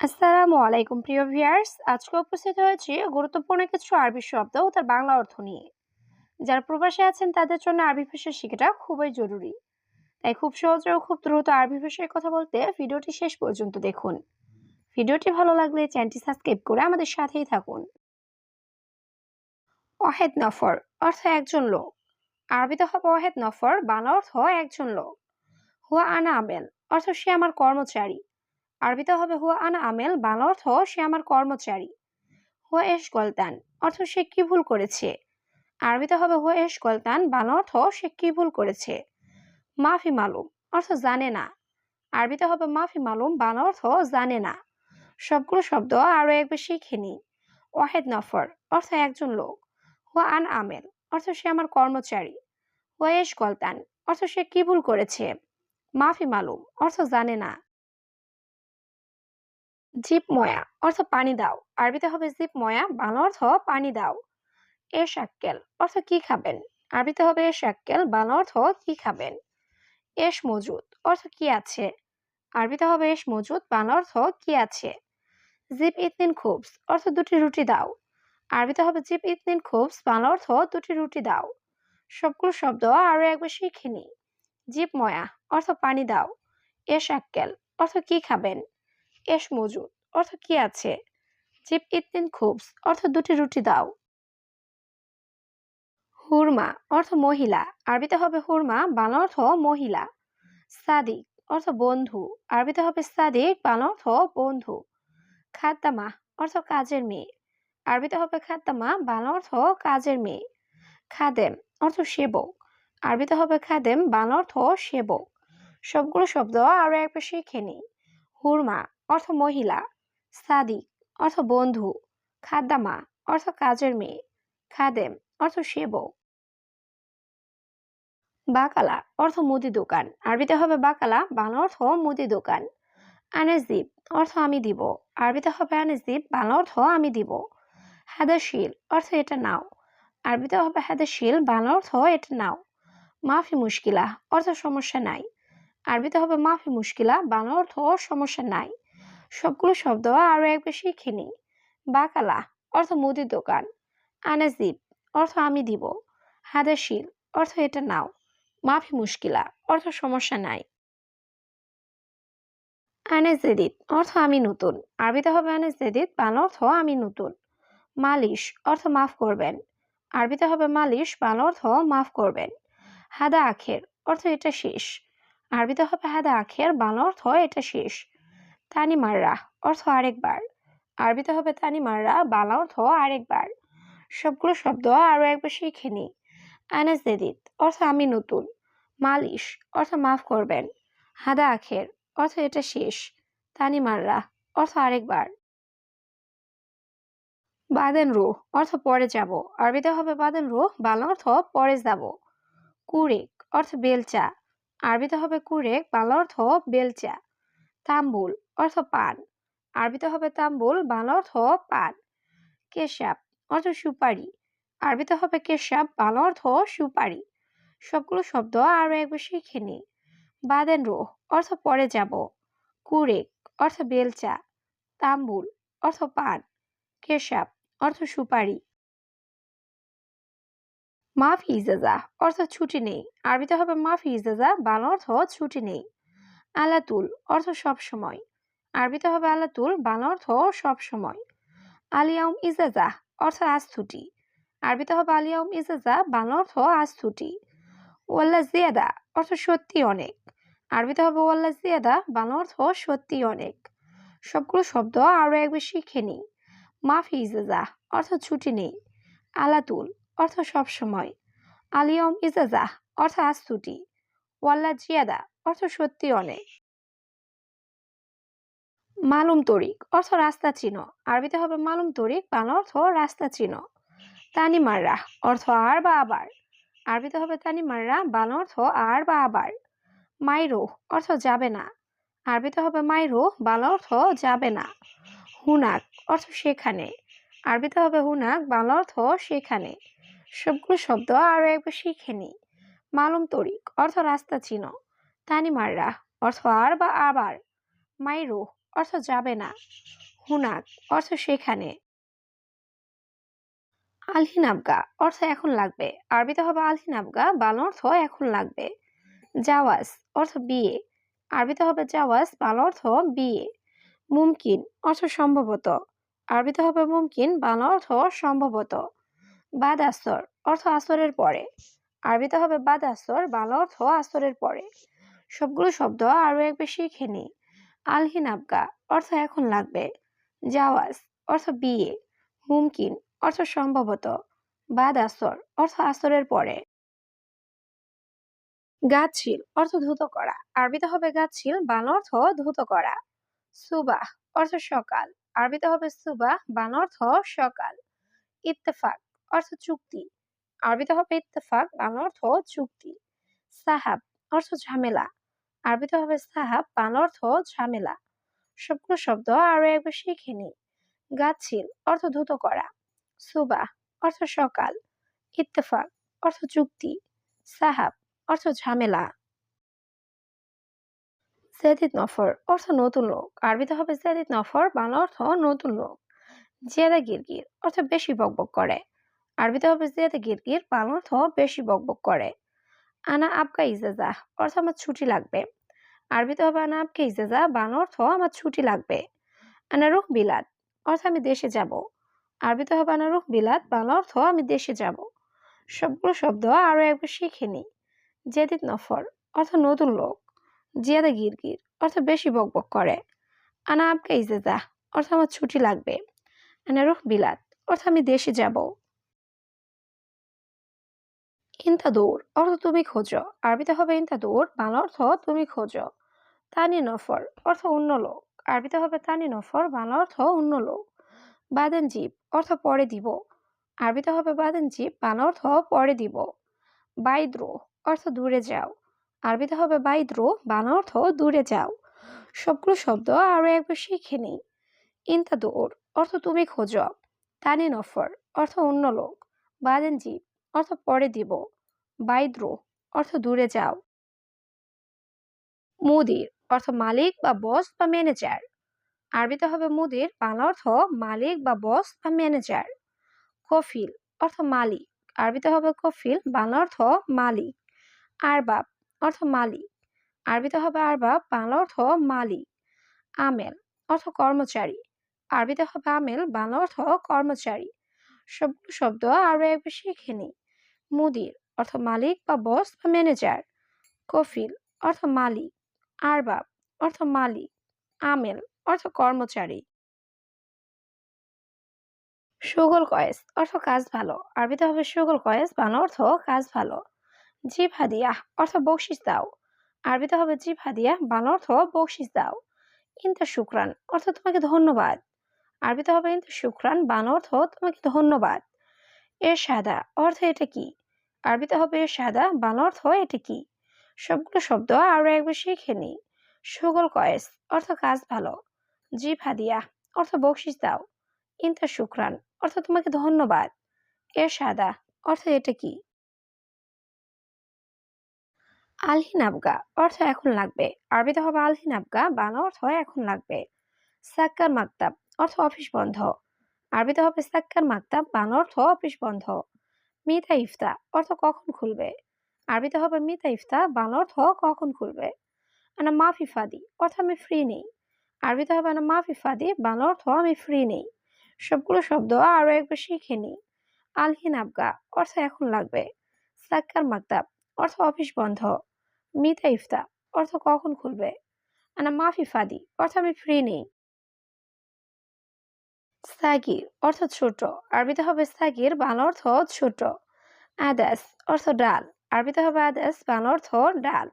আসসালামু আলাইকুম প্রিয় ভিউয়ার্স, আজকে উপস্থিত হয়েছি গুরুত্বপূর্ণ কিছু আরবি শব্দ ও তার বাংলা অর্থ নিয়ে। যারা প্রবাসে আছেন তাদের জন্য আরবি ভাষা শেখাটা খুবই জরুরি। তাই খুব সহজে ও খুব দ্রুত আরবি ভাষায় কথা বলতে ভিডিওটি শেষ পর্যন্ত দেখুন। ভিডিওটি ভালো লাগলে চ্যানেলটি সাবস্ক্রাইব করে আমাদের সাথেই থাকুন। ওয়াহেদ নফর অর্থ একজন লোক। আরবিতে হবে ওয়াহেদ নফর, বাংলা অর্থ একজন লোক। হুয়া আনা আমেল অর্থ সে আমার কর্মচারী। আরবিতে হবে হুয়া আনা আমেল, বাংলা অর্থ সে আমার কর্মচারী। হুয়া এশ গলতান অর্থ সে কি ভুল করেছে। আরবিতে হবে হুয়া এশ গলতান, বাংলা অর্থ সে কি ভুল করেছে। মাফি মালুম অর্থ জানে না। আরবিতে হবে মাফি মালুম, বাংলা অর্থ জানে না। সবগুলো শব্দ আরো একবার শিখে নি। ওয়াহেদ নফর অর্থ একজন লোক। হুয়া আন আমেল অর্থ সে আমার কর্মচারী। হুয়া এশ গলতান অর্থ সে কি ভুল করেছে। মাফি মালুম অর্থ জানে না। জিপ ময়া অর্থ পানি দাও। আরবিতে হবে জিপ ময়া, বাংলা অর্থ পানি দাও। এশ আক্কেল অর্থ কি খাবেন। আরবিতে হবে এশ আক্কেল, বাংলা অর্থ কি খাবেন। এশ মজুদ অর্থ কি আছে। আরবিতে হবে এশ মজুদ, বাংলা অর্থ কি আছে। জিপ ইতনিন খুবস অর্থ দুটি রুটি দাও। আরবিতে হবে জিপ ইতনিন খুবস, বাংলা অর্থ দুটি রুটি দাও। সবগুলো শব্দ আরো একবার শিখে নি। জিপ ময়া অর্থ পানি দাও। এশ আক্কেল অর্থ কি খাবেন। এশ মজুদ অর্থ কি আছে। জিপ ইতনিন খুবস অর্থ দুটি রুটি দাও। হুরমা অর্থ মহিলা। আরবিতে হবে হুরমা, বাংলা অর্থ মহিলা। সাদিক অর্থ বন্ধু। আরবিতে হবে সাদিক, বাংলা অর্থ বন্ধু। খাদ্দামা অর্থ কাজের মেয়ে। আরবিতে হবে খাদ্দামা, বাংলা অর্থ কাজের মেয়ে। খাদেম অর্থ সেবক। আরবিতে হবে খাদেম, বাংলা অর্থ সেবক। সবগুলো শব্দ আরো একবার শিখে নি। হুরমা অর্থ মহিলা। সাদিক অর্থ বন্ধু। খাদ্দামা অর্থ কাজের মেয়ে। খাদেম অর্থ সেবক। বাকালা অর্থ মুদি দোকান। আরবিতে হবে বাকালা, বাংলা অর্থ মুদি দোকান। আনাজিব অর্থ আমি দিব। আরবিতে হবে আনাজিব, বাংলা অর্থ আমি দিব। হাদাশিল অর্থ এটা নাও। আরবিতে হবে হাদাশিল, বাংলা অর্থ এটা নাও। মাফি মুশকিলা অর্থ সমস্যা নাই। আরবিতে হবে মাফি মুশকিলা, বাংলা অর্থ সমস্যা নাই। সবগুলো শব্দ আরো একবার শিখে নি। বাকালা অর্থ মুদির দোকান। আনাজিব অর্থ আমি দিব। হাদাশিল অর্থ এটা নাও। মাফি মুশকিলা অর্থ সমস্যা নাই। আনেজেদিত অর্থ আমি নতুন। আরবিতে হবে আনেজেদিত, বাংলা অর্থ আমি নতুন। মালিশ অর্থ মাফ করবেন। আরবিতে হবে মালিশ, বাংলা অর্থ মাফ করবেন। হাদা আখের অর্থ এটা শেষ। আরবিতে হবে হাদা আখের, বাংলা অর্থ এটা শেষ। তানি মাররা অর্থ আরেকবার। আরবিতে হবে তানি মাররা, বাংলা অর্থ আরেকবার। সবগুলো শব্দ আরো একবার শিখে নি। আনেজেদিত অর্থ আমি নতুন। মালিশ অর্থ মাফ করবেন। হাদা আখের অর্থ এটা শেষ। তানি মাররা অর্থ আরেকবার। বাদেন রুহ অর্থ পরে যাব। আরবিতে হবে বাদেন রুহ, বাংলা অর্থ পরে যাব। কুরেক অর্থ বেলচা। আরবিতে হবে কুরেক, বাংলা অর্থ বেলচা। তাম্বুল অর্থ পান। আরবিতে হবে তাম্বুল, বাংলা অর্থ পান। কেশাব অর্থ সুপারি। আরবিতে হবে কেশাব, বাংলা অর্থ সুপারি। সবগুলো শব্দ আরো একবার শিখে নি। বাদেন রুহ অর্থ পরে যাব। কুরেক অর্থ বেলচা। তাম্বুল অর্থ পান। কেশাব অর্থ সুপারি। মাফি ইজাজা অর্থ ছুটি নেই। আরবিতে হবে মাফি ইজাজা, বাংলা অর্থ ছুটি নেই। আলাতুল অর্থ সব সময়। আরবিতে হবে আলাতুল, বাংলা অর্থ সব সময়। আলিয়াউম ইজাজা অর্থ আজ ছুটি। আরবিতে হবে আলিয়াউম ইজাজা, বাংলা অর্থ আজ ছুটি। ওয়াল্লা জিয়াদা অর্থ সত্যি অনেক। আরবিতে হবে ওয়াল্লা জিয়াদা, বাংলা অর্থ সত্যি অনেক। সবগুলো শব্দ আরো একবার শিখে নি। মাফি ইজাজা অর্থ ছুটি নেই। আলাতুল অর্থ সব সময়। আলিয়ম ইজাজা অর্থ আজ ছুটি। ওয়াল্লা জিয়াদা অর্থ সত্যি অনেক। মালুম তরিক অর্থ রাস্তা চিনো। আরবিতে হবে মালুম তরিক, বাংলা অর্থ রাস্তা চিনো। তানি মাররা অর্থ আর বা আবার। আরবিতে হবে তানি মাররা, বাংলা অর্থ আর বা আবার। মাইরো অর্থ যাবে না। আরবিতে হবে মাইরো, বাংলা অর্থ যাবে না। হুনাক অর্থ সেখানে। আরবিতে হবে হুনাক, বাংলা অর্থ সেখানে। সবগুলো শব্দ আরো একবার শিখে নি। মালুম তরিক অর্থ রাস্তা চিনো। তানি মাররা অর্থ আর বা আবার। মাইরো অর্থ যাবে না। হুনাক অর্থ সেখানে। আলহিনাবগা অর্থ এখন লাগবে। আরবিতে হবে আলহিনাবগা, বাংলা অর্থ এখন লাগবে। জাওয়াজ অর্থ বিয়ে। আরবিতে হবে জাওয়াজ, বাংলা অর্থ বিয়ে। মুমকিন অর্থ সম্ভবত। আরবিতে হবে মুমকিন, বাংলা অর্থ সম্ভবত। বাদ আসর অর্থ আসরের পরে। আরবিতে হবে বাদ আসর, বাংলা অর্থ আসরের পরে। সবগুলো শব্দ আরো একবার শিখে নি। আলহিনাবগা অর্থ এখন লাগবে। জাওয়াজ অর্থ বিয়ে। মুমকিন অর্থ সম্ভবত। বাদ আসর অর্থ আসরের পরে। গাছিল অর্থ ধুত করা। আরবিতে হবে গাছিল, বাংলা অর্থ ধুত করা। সুবাহ অর্থ সকাল। আরবিতে হবে সুবাহ, বাংলা অর্থ সকাল। ইত্তেফাক অর্থ চুক্তি। আরবিতে হবে ইত্তেফাক, বাংলা অর্থ চুক্তি। সাহাব অর্থ ঝামেলা। আরবিতে হবে সাহাব, বাংলা অর্থ ঝামেলা। সবগুলো শব্দ আরো একবার শিখে নি। গাছিল অর্থ ধুত করা। সুবাহ অর্থ সকাল। ইত্তেফাক অর্থ চুক্তি। সাহাব অর্থ ঝামেলা। জাদিদ নফর অর্থ নতুন লোক। আরবিতে হবে জাদিদ নফর, বাংলা অর্থ নতুন লোক। জিয়াদা গিরগির অর্থ বেশি বকবক করে। আরবিতে হবে জিয়াদা গিরগির, বাংলা অর্থ বেশি বকবক করে। আনা আপকা ইজাজা অর্থ আমার ছুটি লাগবে। আরবিতে হবে আনা আপকা ইজাজা, বাংলা অর্থ আমার ছুটি লাগবে। আনা রুহ বিলাদ অর্থ আমি দেশে যাব। আরবিতে হবে আনা রুহ বিলাদ, বাংলা অর্থ আমি দেশে যাব। সবগুলো শব্দ আরো একবার শিখে নি। জেদিদ নফর অর্থ নতুন লোক। জিয়াদা গিরগির অর্থ বেশি বকবক করে। আনা আপকা ইজাজা অর্থ আমার ছুটি লাগবে। আনা রুহ বিলাদ অর্থ আমি দেশে যাব। ইন্তাদৌর অর্থ তুমি খোঁজো। আরবিতে হবে ইন্তাদৌর, বাংলা অর্থ তুমি খোঁজো। তানি নফর অর্থ অন্য লোক। আরবিতে হবে তানি নফর, বাংলা অর্থ অন্য লোক। বাদেন জীব অর্থ পরে দিব। আরবিতে হবে বাদেন জীব, বাংলা অর্থ পরে দিব। বাইদ্রো অর্থ দূরে যাও। আরবিতে হবে বাইদ্রো, বাংলা অর্থ দূরে যাও। সবগুলো শব্দ আরো একবার শিখে নিই। ইন্তাদৌর অর্থ তুমি খোঁজো। তানি নফর অর্থ অন্য লোক। বাদেন জীব অর্থ পরে দিব। বাইদ্রো অর্থ দূরে যাও। মুদির অর্থ মালিক বা বস বা ম্যানেজার। আরবিতে হবে মুদির, বাংলা অর্থ মালিক বা বস বা ম্যানেজার। কফিল অর্থ মালিক। আরবিতে হবে কফিল, বাংলা অর্থ মালিক। আরবাব অর্থ মালিক। আরবিতে হবে আরবাব, বাংলা অর্থ মালিক। আমেল অর্থ কর্মচারী। আরবিতে হবে আমেল, বাংলা অর্থ কর্মচারী। সবগুলো শব্দ আরো একবার শিখে নি। মুদির অর্থ মালিক বা বস বা ম্যানেজার। কফিল অর্থ মালিক। আরবাব অর্থ মালিক। আমেল অর্থ কর্মচারী। সুগল কয়েস অর্থ কাজ ভালো। আরবিতে হবে সুগল কয়েস, বাংলা অর্থ কাজ ভালো। জিব হাদিয়া অর্থ বকশিস দাও। আরবিতে হবে জিব হাদিয়া, বাংলা অর্থ বকশিস দাও। ইনতা শুক্রান অর্থ তোমাকে ধন্যবাদ। আরবিতে হবে ইনতা শুক্রান, বাংলা অর্থ তোমাকে ধন্যবাদ। এর সাদা অর্থ এটা কি। আরবিতে হবে এর সাদা, বাংলা অর্থ এটা কি। সবগুলো শব্দ আরো একবার শিখে নি। সুগল কয়েস অর্থ কাজ ভালো। জিব হাদিয়া অর্থ বকশিস দাও। ইনতা শুক্রান অর্থ তোমাকে ধন্যবাদ। এর সাদা অর্থ এটা কি। আলহিন আবগা অর্থ এখন লাগবে। আরবিতে হবে আলহিন আবগা, বাংলা অর্থ এখন লাগবে। সাক্কার মাকতাব অর্থ অফিস বন্ধ। আরবিতে হবে সাক্কার মাকতাব, বাংলা অর্থ অফিস বন্ধ। মিতা ইফতা অর্থ কখন খুলবে। আরবিতে হবে মিতা ইফতা, বাংলা অর্থ কখন খুলবে। আনা মাফি ফাদি অর্থ আমি ফ্রি নেই। আরবিতে হবে আনা মাফি ফাদি, বাংলা অর্থ আমি ফ্রি নেই। সবগুলো শব্দ আরো একবার শিখে নি। আলহিন আবগা অর্থ এখন লাগবে। সাক্কার মাকতাব অর্থ অফিস বন্ধ। মিতা ইফতা অর্থ কখন খুলবে। আনা মাফি ফাদি অর্থ আমি ফ্রি নেই। সাগির অর্থ ছোট। আরবিতে হবে সাগির, বাংলা অর্থ ছোট। আদাস অর্থ ডাল। আরবিতে হবে আদাস, বাংলা অর্থ ডাল।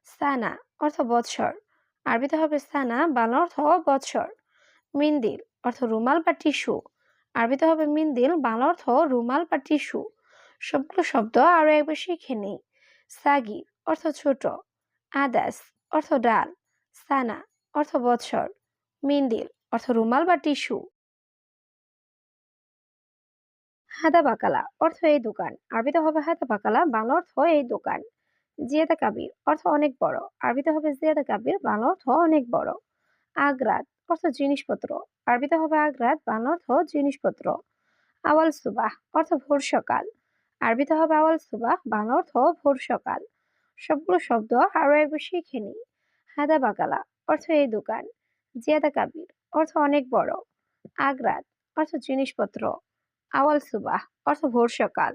সানা অর্থ বৎসর। আরবিতে হবে সানা, বাংলা অর্থ বৎসর। মিন্দিল অর্থ রুমাল বা টিস্যু। আরবিতে হবে মিন্দিল, বাংলা অর্থ রুমাল বা টিস্যু। সবগুলো শব্দ আরো একবার শিখে নিই। সাগির অর্থ ছোট। আদাস অর্থ ডাল। সানা অর্থ বৎসর। মিন্দিল অর্থ রুমাল বা টিস্যু। হাদা বাকালা অর্থ এই দোকান। আরবিতে হবে হাদা বাকালা, বাংলা অর্থ এই দোকান। জিয়াদা কাবির অর্থ অনেক বড়। আরবিতে হবে জিয়াদা কাবির, বাংলা অর্থ অনেক বড়। আগ্রাত অর্থ জিনিসপত্র। আরবিতে হবে আগ্রাত, বাংলা অর্থ জিনিসপত্র। আওয়াল সুবাহ অর্থ ভোর সকাল। আরবিতে হবে আওয়াল সুবাহ, বাংলা অর্থ ভোর সকাল। সবগুলো শব্দ আরো একবার শিখে নিই। হাদা বাকালা অর্থ এই দোকান। জিয়াদা কাবির অর্থ অনেক বড়। আগ্রাত অর্থ জিনিসপত্র। আওয়াল সুবাহ অর্থ ভোর সকাল।